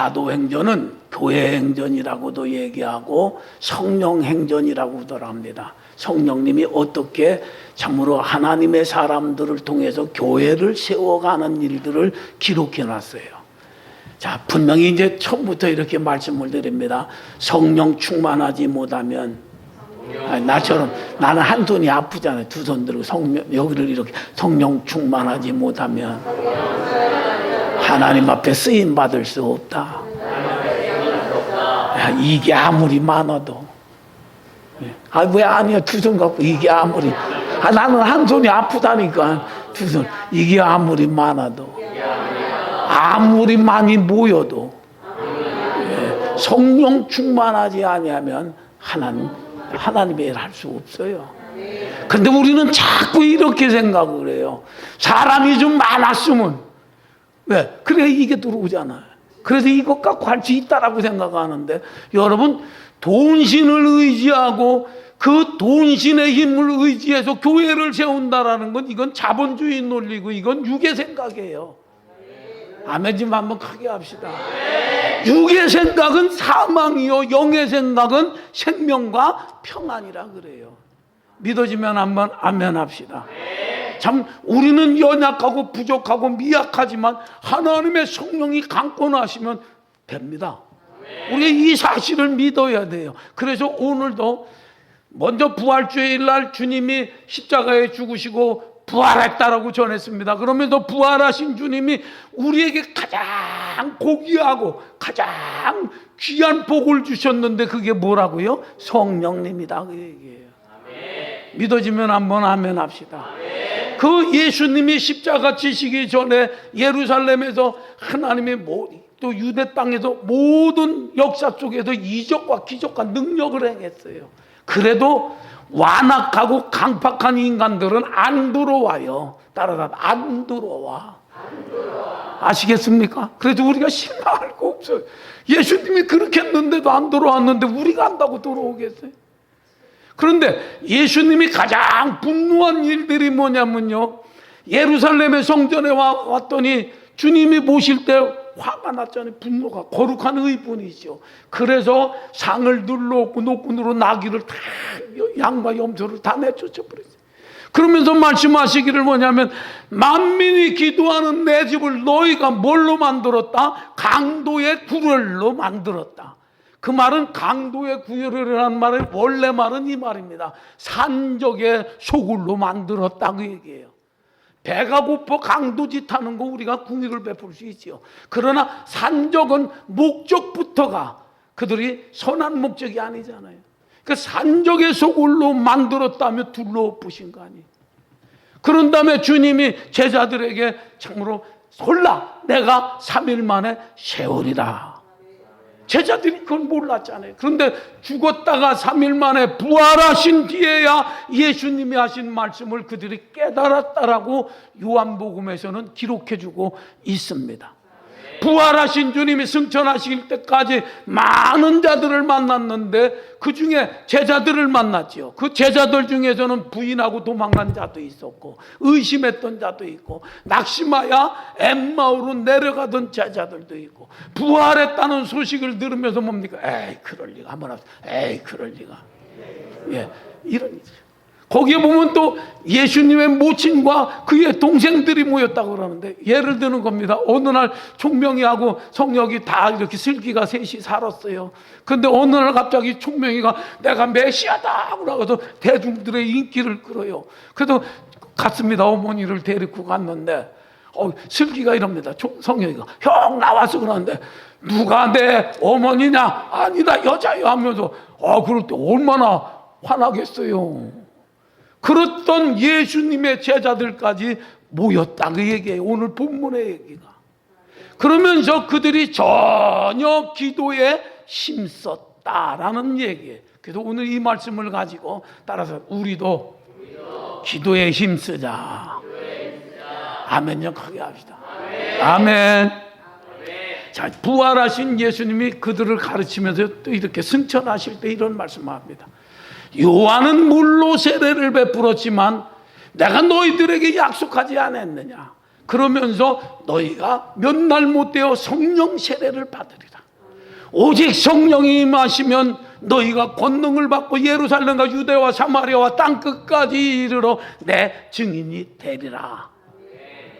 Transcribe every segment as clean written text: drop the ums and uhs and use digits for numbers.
사도행전은 교회행전이라고도 얘기하고 성령행전이라고도 합니다. 성령님이 어떻게 참으로 하나님의 사람들을 통해서 교회를 세워가는 일들을 기록해 놨어요. 자, 분명히 이제 처음부터 이렇게 말씀을 드립니다. 성령 충만하지 못하면, 나처럼 나는 한 손이 아프잖아요. 두 손 들고 여기를 이렇게 성령 충만하지 못하면 하나님 앞에 쓰임 받을 수 없다. 이게 아무리 많아도, 왜 아니야, 두 손 갖고 이게 아무리, 나는 한 손이 아프다니까. 두 손, 이게 아무리 많아도, 아무리 많이 모여도, 성령 충만하지 아니하면 하나님의 일 할 수 없어요. 근데 우리는 자꾸 이렇게 생각을 해요. 사람이 좀 많았으면, 왜? 그래 이게 들어오잖아요. 그래서 이것 갖고 할 수 있다라고 생각하는데, 여러분, 돈신을 의지하고 그 돈신의 힘을 의지해서 교회를 세운다라는 건 이건 자본주의 논리고 이건 육의 생각이에요. 아멘 좀 한번 크게 합시다. 육의 생각은 사망이요, 영의 생각은 생명과 평안이라 그래요. 믿어지면 한번 아멘 합시다. 참 우리는 연약하고 부족하고 미약하지만 하나님의 성령이 강권하시면 됩니다. 우리가 이 사실을 믿어야 돼요. 그래서 오늘도 먼저 부활주일 날 주님이 십자가에 죽으시고 부활했다라고 전했습니다. 그러면서 부활하신 주님이 우리에게 가장 고귀하고 가장 귀한 복을 주셨는데 그게 뭐라고요? 성령님이다 그 얘기예요. 믿어지면 한번 아멘 합시다. 그 예수님이 십자가 지시기 전에 예루살렘에서 하나님의 또 유대 땅에서 모든 역사 속에서 이적과 기적과 능력을 행했어요. 그래도 완악하고 강팍한 인간들은 안 들어와요. 따라서 안 들어와. 아시겠습니까? 그래도 우리가 실망할 거 없어요. 예수님이 그렇게 했는데도 안 들어왔는데 우리가 한다고 들어오겠어요? 그런데 예수님이 가장 분노한 일들이 뭐냐면요, 예루살렘의 성전에 왔더니 주님이 모실 때 화가 났잖아요. 분노가, 거룩한 의분이죠. 그래서 상을 눌러놓고 노끈으로 나귀를 다, 양과 염소를 다 내쫓아 버렸어요. 그러면서 말씀하시기를 뭐냐면, 만민이 기도하는 내 집을 너희가 뭘로 만들었다? 강도의 구렬로 만들었다. 그 말은 강도의 구렬이라는 말의 원래 말은 이 말입니다. 산적의 소굴로 만들었다 그 얘기예요. 배가 고파 강도짓 하는 거 우리가 궁익을 베풀 수 있죠. 그러나 산적은 목적부터가 그들이 선한 목적이 아니잖아요. 그 산적의 소굴로 만들었다며 둘러엎으신 거 아니에요. 그런 다음에 주님이 제자들에게 참으로 홀라 내가 3일 만에 세우리라. 제자들이 그걸 몰랐잖아요. 그런데 죽었다가 3일 만에 부활하신 뒤에야 예수님이 하신 말씀을 그들이 깨달았다라고 요한복음에서는 기록해주고 있습니다. 부활하신 주님이 승천하실 때까지 많은 자들을 만났는데 그 중에 제자들을 만났죠. 그 제자들 중에서는 부인하고 도망간 자도 있었고 의심했던 자도 있고 낙심하여 엠마오로 내려가던 제자들도 있고 부활했다는 소식을 들으면서 뭡니까? 에이 그럴 리가 한번 합시다. 에이 그럴 리가. 예, 이런 일이죠. 거기에 보면 또 예수님의 모친과 그의 동생들이 모였다고 그러는데 예를 드는 겁니다. 어느 날 총명이하고 성령이 다 이렇게 슬기가 셋이 살았어요. 근데 어느 날 갑자기 총명이가 내가 메시아다 그러고서 대중들의 인기를 끌어요. 그래서 갔습니다. 어머니를 데리고 갔는데 슬기가 이럽니다. 성령이가 형 나와서 그러는데 누가 내 어머니냐? 아니다 여자요 하면서 그럴 때 얼마나 화나겠어요. 그랬던 예수님의 제자들까지 모였다 그 얘기예요. 오늘 본문의 얘기가. 그러면서 그들이 전혀 기도에 힘썼다라는 얘기예요. 그래서 오늘 이 말씀을 가지고 따라서 우리도 기도에 힘쓰자. 아멘요 크게 합시다. 아멘. 자, 부활하신 예수님이 그들을 가르치면서 또 이렇게 승천하실 때 이런 말씀을 합니다. 요한은 물로 세례를 베풀었지만 내가 너희들에게 약속하지 않았느냐? 그러면서 너희가 몇 날 못 되어 성령 세례를 받으리라. 오직 성령이 임하시면 너희가 권능을 받고 예루살렘과 유대와 사마리아와 땅끝까지 이르러 내 증인이 되리라.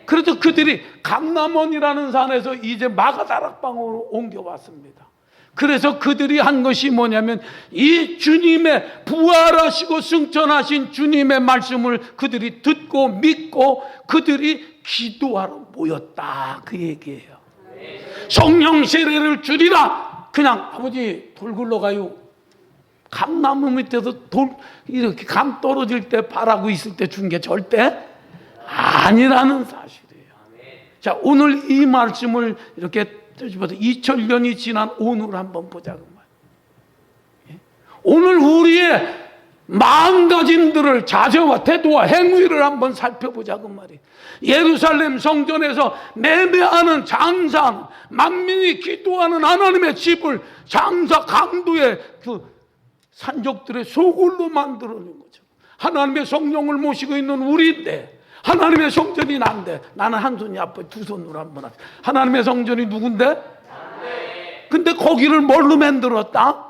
그래서 그들이 감람원이라는 산에서 이제 마가다락방으로 옮겨왔습니다. 그래서 그들이 한 것이 뭐냐면 이 주님의 부활하시고 승천하신 주님의 말씀을 그들이 듣고 믿고 그들이 기도하러 모였다, 그 얘기예요. 성령 세례를 주리라. 그냥 아버지 돌 굴러가요. 감나무 밑에서 돌 이렇게 감 떨어질 때 바라고 있을 때 준 게 절대 아니라는 사실이에요. 자, 오늘 이 말씀을 이렇게 2000년이 지난 오늘 한번 보자고 말이에요. 오늘 우리의 마음가짐들을 자세와 태도와 행위를 한번 살펴보자고 말이에요. 예루살렘 성전에서 매매하는 장사, 만민이 기도하는 하나님의 집을 장사 강도의 그 산적들의 소굴로 만들어 놓은 거죠. 하나님의 성령을 모시고 있는 우리인데 하나님의 성전이 난데, 나는 한 손이 아파 두 손으로 한번 하죠. 하나님의 성전이 누군데? 근데 거기를 뭘로 만들었다?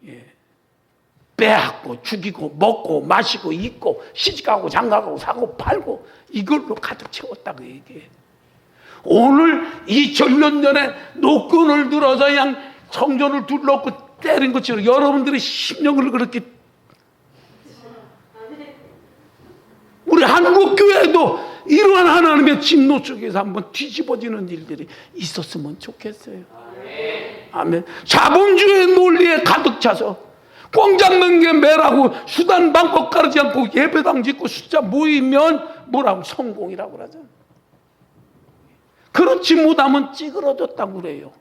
예. 빼앗고 죽이고 먹고 마시고 입고 시집가고 장가가고 사고 팔고 이걸로 가득 채웠다고 얘기해. 오늘 2000년 전에 노끈을 들어서 그냥 성전을 둘러고 때린 것처럼 여러분들의 심령을 그렇게, 우리 한국교회도 이러한 하나님의 진노 속에서 한번 뒤집어지는 일들이 있었으면 좋겠어요. 아멘. 자본주의 논리에 가득 차서 꽝 잡는 게 매라고 수단 방법 가르지 않고 예배당 짓고 숫자 모이면 뭐라고 성공이라고 그러잖아요. 그렇지 못하면 찌그러졌다고 그래요.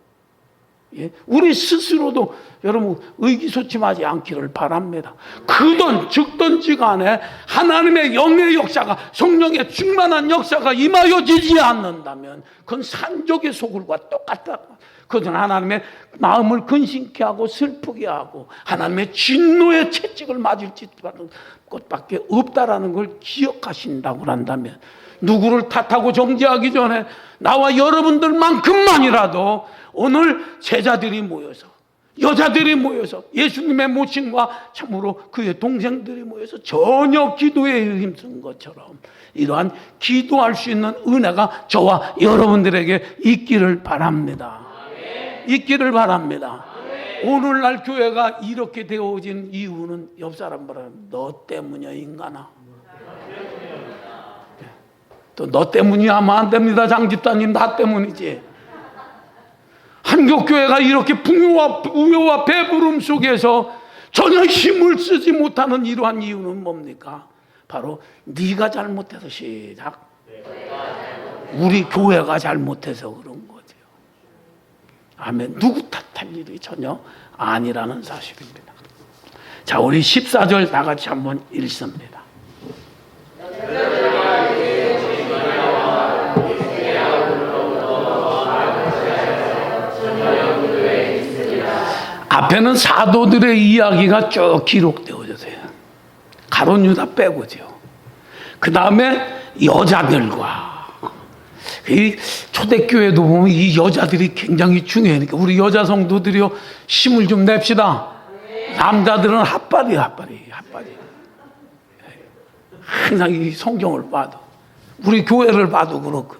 예? 우리 스스로도 여러분 의기소침하지 않기를 바랍니다. 크든 적든지 간에 하나님의 영의 역사가, 성령의 충만한 역사가 임하여지지 않는다면 그건 산적의 소굴과 똑같다. 그것은 하나님의 마음을 근심케 하고 슬프게 하고 하나님의 진노의 채찍을 맞을 것밖에 없다라는 걸 기억하신다고 한다면, 누구를 탓하고 정죄하기 전에 나와 여러분들만큼만이라도 오늘 제자들이 모여서, 여자들이 모여서, 예수님의 모친과 참으로 그의 동생들이 모여서 전혀 기도에 힘쓴 것처럼 이러한 기도할 수 있는 은혜가 저와 여러분들에게 있기를 바랍니다. 있기를 바랍니다. 오늘날 교회가 이렇게 되어진 이유는 옆 사람 말하면 너 때문이야 인간아. 또 너 때문이야 하면 안 됩니다. 장집사님, 나 때문이지. 한국교회가 이렇게 풍요와 우요와 배부름 속에서 전혀 힘을 쓰지 못하는 이러한 이유는 뭡니까? 바로 네가 잘못해서 시작. 우리 교회가 잘못해서 그런 거죠. 아멘. 누구 탓할 일이 전혀 아니라는 사실입니다. 자, 우리 14절 다 같이 한번 읽습니다. 앞에는 사도들의 이야기가 쭉 기록되어졌어요. 가룟 유다 빼고죠. 그 다음에 여자들과, 이 초대교회도 보면 이 여자들이 굉장히 중요하니까 우리 여자 성도들이요 힘을 좀 냅시다. 남자들은 핫발이야. 항상 이 성경을 봐도, 우리 교회를 봐도 그렇고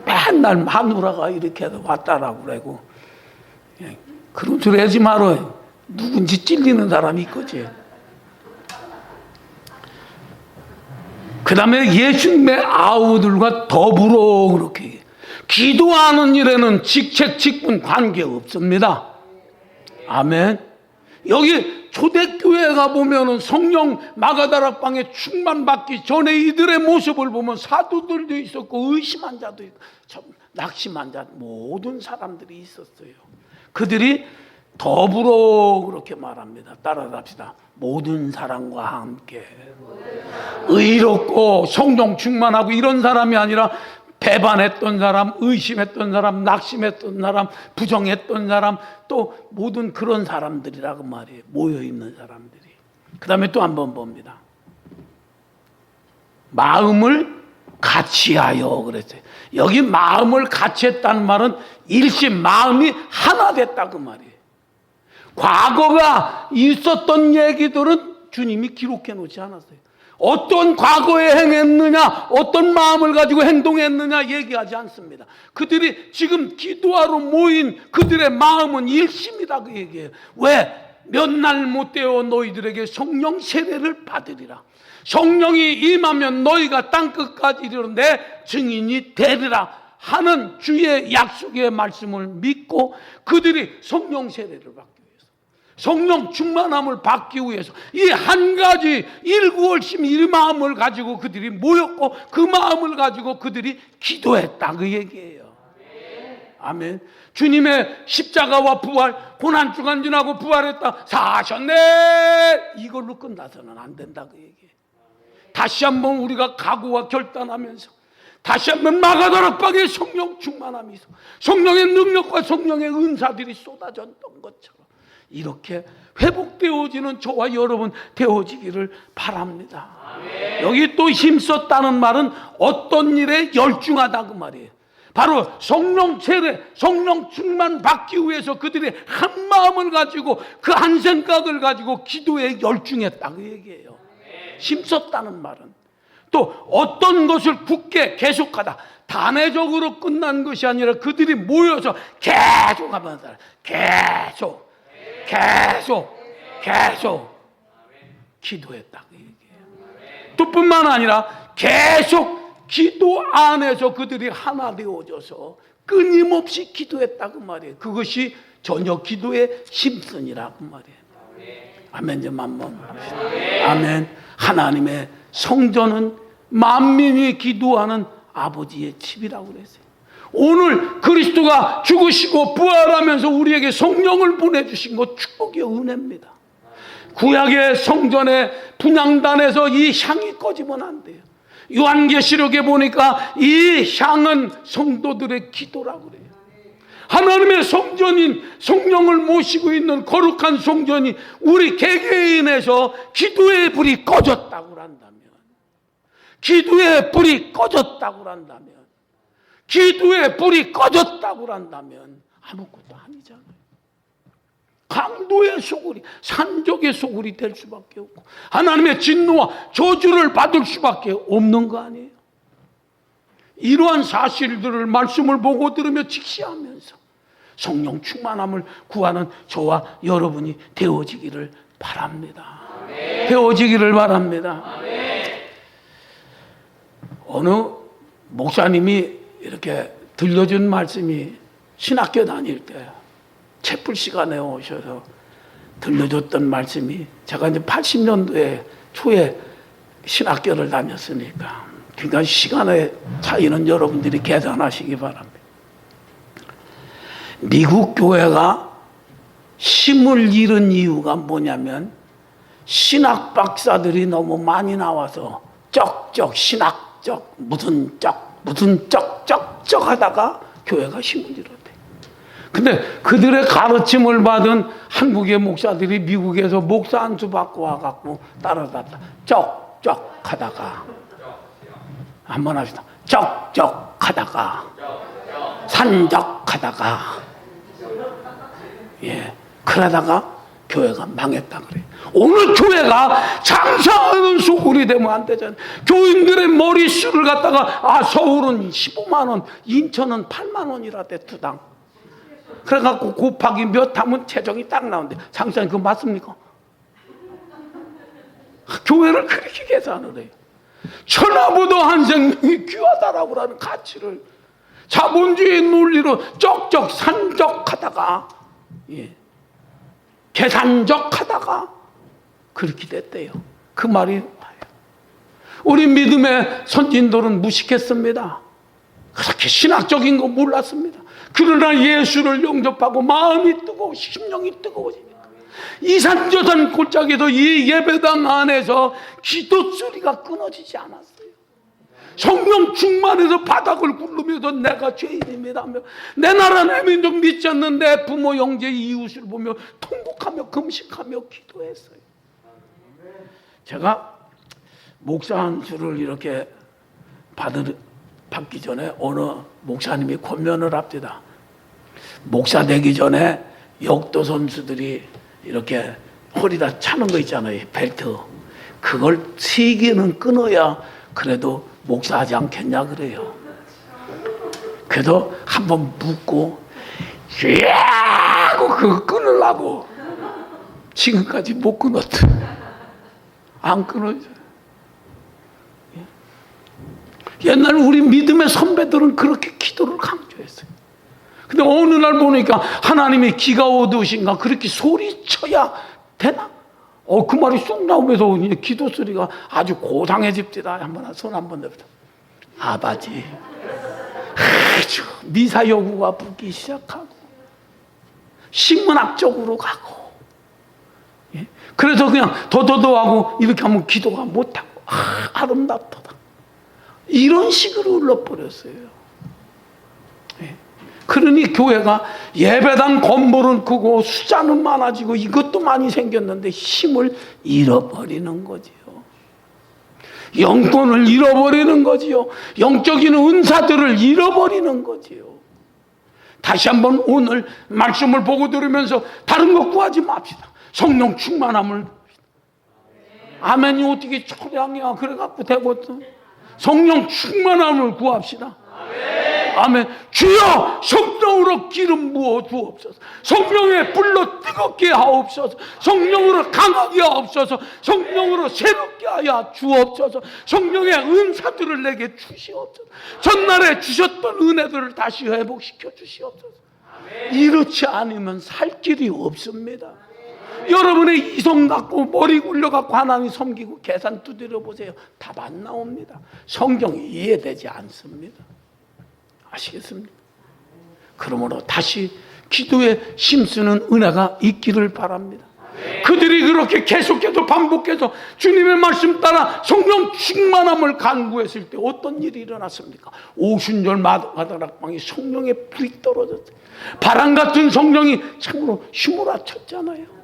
맨날 마누라가 이렇게 해서 왔다라고 그러고, 그런 소리 하지 말아요. 누군지 찔리는 사람이 있거지. 그 다음에 예수님의 아우들과 더불어 그렇게 기도하는 일에는 직책, 직분 관계 없습니다. 아멘. 여기 초대교회가 보면은 성령 마가다락방에 충만받기 전에 이들의 모습을 보면 사도들도 있었고 의심한 자도 있고 낙심한 자 모든 사람들이 있었어요. 그들이 더불어 그렇게 말합니다. 따라합시다. 모든 사람과 함께 의롭고 성령 충만하고 이런 사람이 아니라 배반했던 사람, 의심했던 사람, 낙심했던 사람, 부정했던 사람, 또 모든 그런 사람들이라고 말이에요. 모여있는 사람들이. 그 다음에 또 한 번 봅니다. 마음을 같이하여 그랬어요. 여기 마음을 같이했다는 말은 일심 마음이 하나 됐다 그 말이에요. 과거가 있었던 얘기들은 주님이 기록해 놓지 않았어요. 어떤 과거에 행했느냐, 어떤 마음을 가지고 행동했느냐 얘기하지 않습니다. 그들이 지금 기도하러 모인 그들의 마음은 일심이다 그 얘기예요. 왜? 몇 날 못 되어 너희들에게 성령 세례를 받으리라. 성령이 임하면 너희가 땅끝까지 이르러 내 증인이 되리라 하는 주의 약속의 말씀을 믿고 그들이 성령 세례를 받기 위해서, 성령 충만함을 받기 위해서 이 한 가지 일구월심 이 마음을 가지고 그들이 모였고 그 마음을 가지고 그들이 기도했다 그 얘기예요. 아멘. 주님의 십자가와 부활, 고난주간 지나고 부활했다, 사셨네, 이걸로 끝나서는 안 된다 그 얘기예요. 다시 한번 우리가 각오와 결단하면서 다시 한번 마가다락방에 성령 충만함이 있어 성령의 능력과 성령의 은사들이 쏟아졌던 것처럼 이렇게 회복되어지는 저와 여러분 되어지기를 바랍니다. 아멘. 여기 또 힘썼다는 말은 어떤 일에 열중하다 그 말이에요. 바로 성령 세례, 성령 충만 받기 위해서 그들이 한 마음을 가지고 그 한 생각을 가지고 기도에 열중했다 그 얘기예요. 힘썼다는 말은 또 어떤 것을 굳게 계속하다, 단회적으로 끝난 것이 아니라 그들이 모여서 계속 하면서 계속 기도했다 그 얘기예요. 또 뿐만 아니라 계속 기도 안에서 그들이 하나 되어져서 끊임없이 기도했다 그 말이에요. 그것이 저녁 기도의 힘쓰니라 그 말이에요. 아멘 좀 한번 합시다. 아멘. 하나님의 성전은 만민이 기도하는 아버지의 집이라고 그랬어요. 오늘 그리스도가 죽으시고 부활하면서 우리에게 성령을 보내주신 것 축복의 은혜입니다. 구약의 성전의 분향단에서 이 향이 꺼지면 안 돼요. 요한계시록에 보니까 이 향은 성도들의 기도라고 그래요. 하나님의 성전인 성령을 모시고 있는 거룩한 성전이 우리 개개인에서 기도의 불이 꺼졌다고 한다면, 기도의 불이 꺼졌다고 한다면, 기도의 불이 꺼졌다고 한다면 아무것도 아니잖아요. 강도의 소굴이, 산적의 소굴이 될 수밖에 없고 하나님의 진노와 저주를 받을 수밖에 없는 거 아니에요. 이러한 사실들을 말씀을 보고 들으며 직시하면서 성령 충만함을 구하는 저와 여러분이 되어지기를 바랍니다. 아멘. 되어지기를 바랍니다. 아멘. 어느 목사님이 이렇게 들려준 말씀이 신학교 다닐 때 채플 시간에 오셔서 들려줬던 말씀이, 제가 이제 80년도에 초에 신학교를 다녔으니까 그러니까 시간의 차이는 여러분들이 계산하시기 바랍니다. 미국 교회가 힘을 잃은 이유가 뭐냐면 신학 박사들이 너무 많이 나와서 쩍쩍 신학적 무슨 쩍쩍 하다가 교회가 힘을 잃었대. 근데 그들의 가르침을 받은 한국의 목사들이 미국에서 목사 안수 받고 와갖고 따라갔다. 쩍쩍 하다가, 한번 합시다. 쩍쩍 하다가, 산적 하다가, 예, 그러다가 교회가 망했다 그래. 오늘 교회가 장사하는 소굴이 되면 안 되잖아요. 교인들의 머리수를 갖다가 서울은 15만 원, 인천은 8만 원이라 대 투당. 그래갖고 곱하기 몇 하면 재정이 딱 나오는데, 장사님 그거 맞습니까? 교회를 그렇게 계산을 해요. 천하보다 한 생명이 귀하다라고 하는 가치를 자본주의 논리로 쩍쩍 산적하다가, 예, 계산적하다가 그렇게 됐대요. 그 말이 맞아요. 우리 믿음의 선진들은 무식했습니다. 그렇게 신학적인 거 몰랐습니다. 그러나 예수를 영접하고 마음이 뜨거워 심령이 뜨거워지니까 이산저산 골짜기에서 이 예배당 안에서 기도 소리가 끊어지지 않았어요. 성령 충만해서 바닥을 굴르면서 내가 죄인입니다 하며, 내 나라 내 민족 믿지 않는 내 부모 형제 이웃을 보며 통곡하며 금식하며 기도했어요. 제가 목사 한 수를 이렇게 받기 전에 어느 목사님이 권면을 합니다. 목사 되기 전에 역도 선수들이 이렇게 허리다 차는 거 있잖아요. 벨트. 그걸 3개는 끊어야 그래도 목사하지 않겠냐 그래요. 그래도 한번 묶고 하고 그거 끊으려고 지금까지 못 끊었대. 안 끊어져. 옛날 우리 믿음의 선배들은 그렇게 기도를 강조했어요. 근데 어느 날 보니까 하나님이 기가 어두우신가 그렇게 소리쳐야 되나? 그 말이 쑥 나오면서 기도 소리가 아주 고상해집니다. 손 한번 내보자. 아버지, 아주 미사 여구가 붙기 시작하고 식문학적으로 가고, 예? 그래서 그냥 더더더하고 이렇게 하면 기도가 못하고 아름답다. 이런 식으로 흘러버렸어요. 예. 그러니 교회가 예배당 건물은 크고 숫자는 많아지고 이것도 많이 생겼는데 힘을 잃어버리는 거지요. 영권을 잃어버리는 거지요. 영적인 은사들을 잃어버리는 거지요. 다시 한번 오늘 말씀을 보고 들으면서 다른 것 구하지 맙시다. 성령 충만함을. 아멘이 어떻게 초량이야. 그래갖고 되거든. 성령 충만함을 구합시다. 아멘. 주여 성령으로 기름 부어 주옵소서. 성령의 불로 뜨겁게 하옵소서. 성령으로 강하게 하옵소서. 성령으로 새롭게 하여 주옵소서. 성령의 은사들을 내게 주시옵소서. 전날에 주셨던 은혜들을 다시 회복시켜 주시옵소서. 이렇지 않으면 살 길이 없습니다. 여러분의 이성 갖고 머리 굴려 갖고 하나님 섬기고 계산 두드려 보세요. 답 안 나옵니다. 성경이 이해되지 않습니다. 아시겠습니까? 그러므로 다시 기도에 힘쓰는 은혜가 있기를 바랍니다. 그들이 그렇게 계속해서 반복해서 주님의 말씀 따라 성령 충만함을 간구했을 때 어떤 일이 일어났습니까? 오순절 마다락방에 성령의 불이 떨어졌어요. 바람 같은 성령이 참으로 휘몰아쳤잖아요.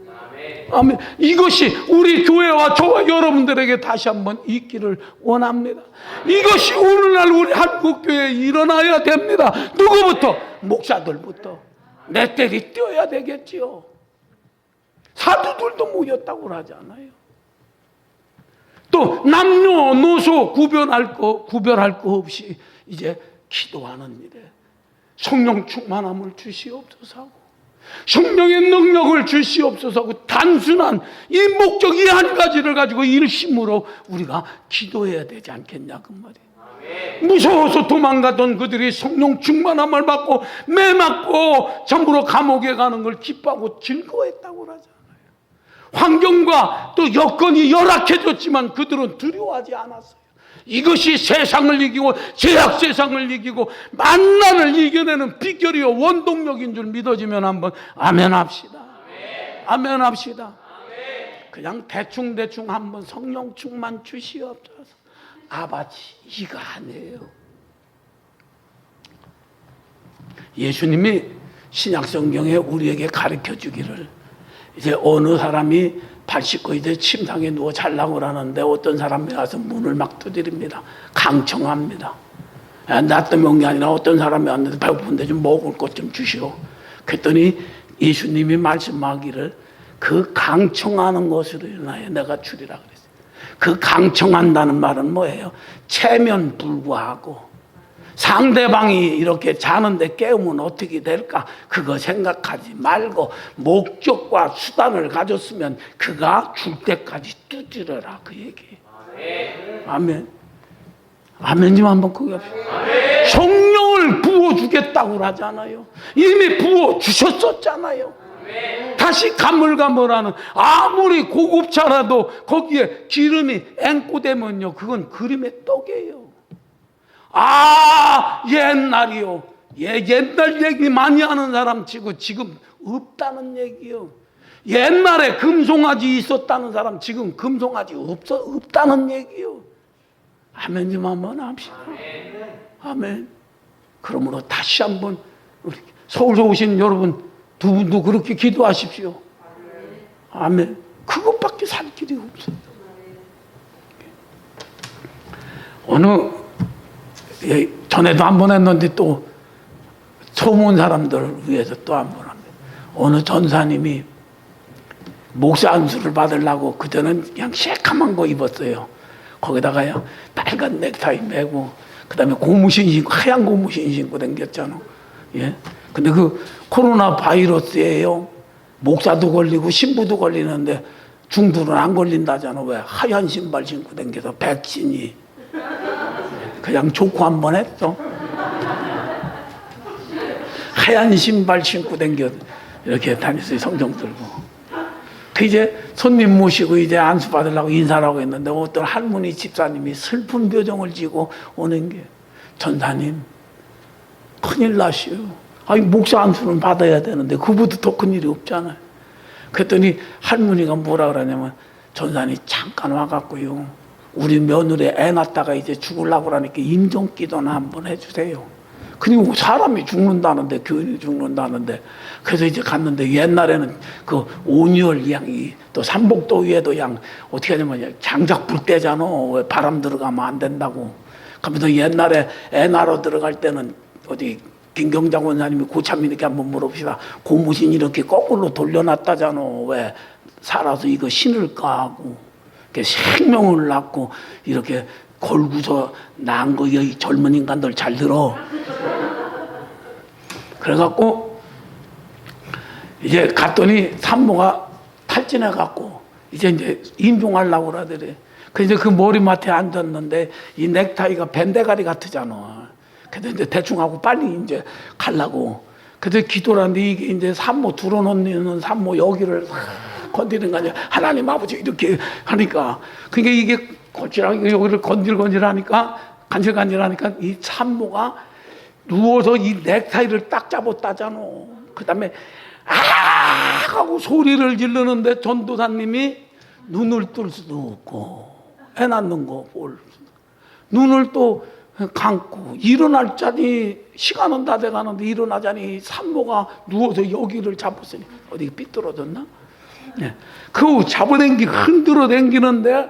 아멘. 이것이 우리 교회와 저와 여러분들에게 다시 한번 있기를 원합니다. 이것이 오늘날 우리 한국교회에 일어나야 됩니다. 누구부터? 목사들부터. 내 때리 뛰어야 되겠지요. 사도들도 모였다고 하잖아요. 또 남녀노소 구별할 거 없이 이제 기도하는 일에 성령 충만함을 주시옵소서 하고 성령의 능력을 주시옵소서 하고 단순한 이 목적 이 한 가지를 가지고 일심으로 우리가 기도해야 되지 않겠냐 그 말이에요. 무서워서 도망가던 그들이 성령 충만함을 받고 매 맞고 전부로 감옥에 가는 걸 기뻐하고 즐거워했다고 하잖아요. 환경과 또 여건이 열악해졌지만 그들은 두려워하지 않았어요. 이것이 세상을 이기고 죄악 세상을 이기고 만난을 이겨내는 비결이요 원동력인 줄 믿어지면 한번 아멘 합시다. 아멘 합시다. 그냥 대충 한번 성령 충만 주시옵소서. 아버지 이거 아니에요. 예수님이 신약성경에 우리에게 가르쳐 주기를 이제 어느 사람이 발 씻고 이제 침상에 누워 잘라고 하는데 어떤 사람이 와서 문을 막 두드립니다. 강청합니다. 나 때문에 온 게 아니라 어떤 사람이 왔는데 배고픈데 좀 먹을 것 좀 주시오. 그랬더니 예수님이 말씀하기를 그 강청하는 것으로 인하여 내가 주리라 그랬어요. 그 강청한다는 말은 뭐예요? 체면 불구하고 상대방이 이렇게 자는데 깨우면 어떻게 될까? 그거 생각하지 말고 목적과 수단을 가졌으면 그가 줄 때까지 두드려라 그 얘기. 아멘. 아멘 좀 한번 크게 합시다. 성령을 부어주겠다고 하잖아요. 이미 부어주셨었잖아요. 다시 가물가물하는 아무리 고급차라도 거기에 기름이 앵꼬되면요 그건 그림의 떡이에요. 옛날이요. 옛날 얘기 많이 하는 사람 치고 지금 없다는 얘기요. 옛날에 금송아지 있었다는 사람 지금 금송아지 없다는 얘기요. 아멘 좀 한번 합시다. 아멘. 그러므로 다시 한번 우리 서울에 오신 여러분 두 분도 그렇게 기도하십시오. 아멘. 그것밖에 살 길이 없어요. 어느 전에도 한 번 했는데 또 처음 온 사람들을 위해서 또 한 번 합니다. 어느 전사님이 목사 안수를 받으려고 그때는 그냥 새카만 거 입었어요. 거기다가요 빨간 넥타이 매고 그다음에 고무신 신고 하얀 고무신 신고 다녔잖아. 예. 근데 그 코로나 바이러스예요. 목사도 걸리고 신부도 걸리는데 중도는 안 걸린다잖아. 왜? 하얀 신발 신고 다녀서 백신이 그냥 좋고 한 번 했어. 하얀 신발 신고 다녀 이렇게 다녔어요. 성경 들고. 그 이제 손님 모시고 이제 안수 받으려고 인사를 하고 있는데 어떤 할머니 집사님이 슬픈 표정을 지고 오는 게 전사님 큰일 나시오. 아니 목사 안수는 받아야 되는데 그보다 더 큰일이 없잖아요. 그랬더니 할머니가 뭐라 그러냐면 전사님 잠깐 와갖고요 우리 며느리 애 낳다가 이제 죽으려고 그러니까 임종기도나 한번 해주세요. 그리고 사람이 죽는다는데 교인이 죽는다는데 그래서 이제 갔는데 옛날에는 그 온열 양이 또 삼복도 위에도 양 어떻게 하냐면 장작 불 때잖아. 왜 바람 들어가면 안 된다고. 그러면서 옛날에 애 낳으러 들어갈 때는 어디 김경장 원사님이 고참이니까 한번 물어봅시다. 고무신 이렇게 거꾸로 돌려놨다잖아. 왜 살아서 이거 신을까 하고 생명을 낳고 이렇게 걸고서 낳은 거 이 젊은 인간들 잘 들어. 그래갖고 이제 갔더니 산모가 탈진해갖고 이제 임종하려고 그러더래. 그래서 그 머리맡에 앉았는데 이 넥타이가 밴대가리 같으잖아. 그래서 이제 대충 하고 빨리 이제 가려고. 그래서 기도를 하는데 이게 이제 산모 들어놓는 산모 여기를 건드리는 거 아니야. 하나님 아버지 이렇게 하니까. 그러니까 이게 거칠하게 여기를 건질건질하니까 간질간질하니까 이 산모가 누워서 이 넥타이를 딱 잡았다잖아. 그 다음에 아 하고 소리를 지르는데 전도사님이 눈을 뜰 수도 없고 애 낳는 거 볼 눈을 또 감고 일어날 자니 시간은 다 돼가는데 일어나자니 산모가 누워서 여기를 잡았으니 어디 삐뚤어졌나? 네. 그 잡아당기 흔들어 당기는데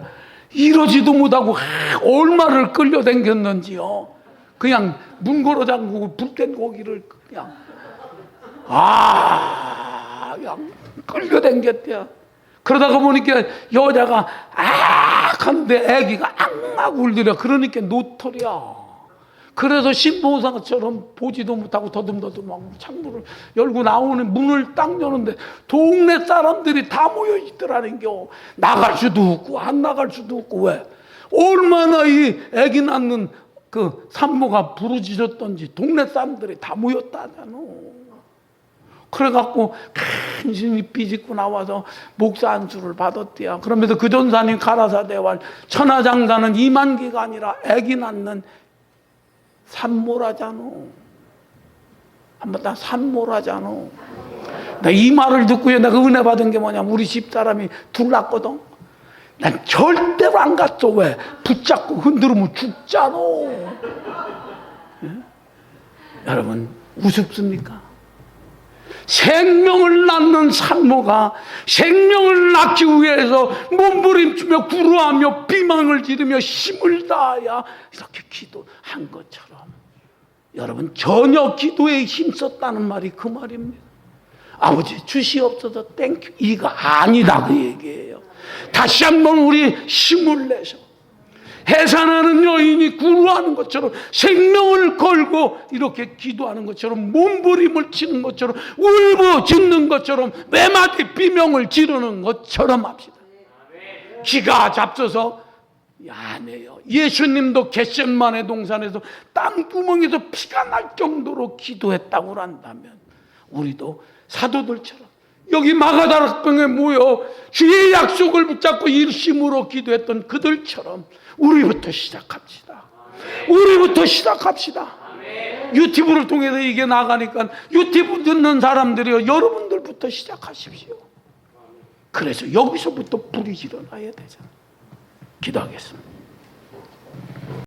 이러지도 못하고 얼마를 끌려당겼는지요. 그냥 문 걸어 잠그고 불된 고기를 그냥 그냥 끌려당겼대요. 그러다가 보니까 여자가 하는데 애기가 앙 울더래. 그러니까 노털이야. 그래서 신보사처럼 보지도 못하고 더듬더듬하고 창문을 열고 나오는 문을 딱 여는데 동네 사람들이 다 모여 있더라는겨. 나갈 수도 없고 안 나갈 수도 없고. 왜? 얼마나 이 애기 낳는 그 산모가 부르짖었던지 동네 사람들이 다 모였다잖아. 그래갖고 간신히 삐짓고 나와서 목사 안수를 받았대요. 그러면서 그 전사님 가라사대왕 천하장사는 2만 개가 아니라 애기 낳는 산모라잖아. 한번 다 산모라잖아. 나 이 말을 듣고요, 내가 은혜 받은 게 뭐냐면 우리 집사람이 둘 낳거든. 난 절대로 안 갔어. 왜? 붙잡고 흔들으면 죽잖아. 예? 여러분 우습습니까? 생명을 낳는 산모가 생명을 낳기 위해서 몸부림치며 구루하며 비망을 지르며 힘을 다하여 이렇게 기도한 것처럼 여러분 전혀 기도에 힘썼다는 말이 그 말입니다. 아버지 주시옵소서 땡큐 이거 아니다 그 얘기예요. 다시 한번 우리 힘을 내서 해산하는 여인이 구루하는 것처럼 생명을 걸고 이렇게 기도하는 것처럼 몸부림을 치는 것처럼 울부짖는 것처럼 매마디 비명을 지르는 것처럼 합시다. 기가 잡숴서 야매요. 예수님도 겟셋마네 동산에서 땅구멍에서 피가 날 정도로 기도했다고 한다면 우리도 사도들처럼 여기 마가다락방에 모여 주의 약속을 붙잡고 일심으로 기도했던 그들처럼 우리부터 시작합시다. 우리부터 시작합시다. 유튜브를 통해서 이게 나가니까 유튜브 듣는 사람들이요, 여러분들부터 시작하십시오. 그래서 여기서부터 불이 일어나야 되잖아요. 기도하겠습니다.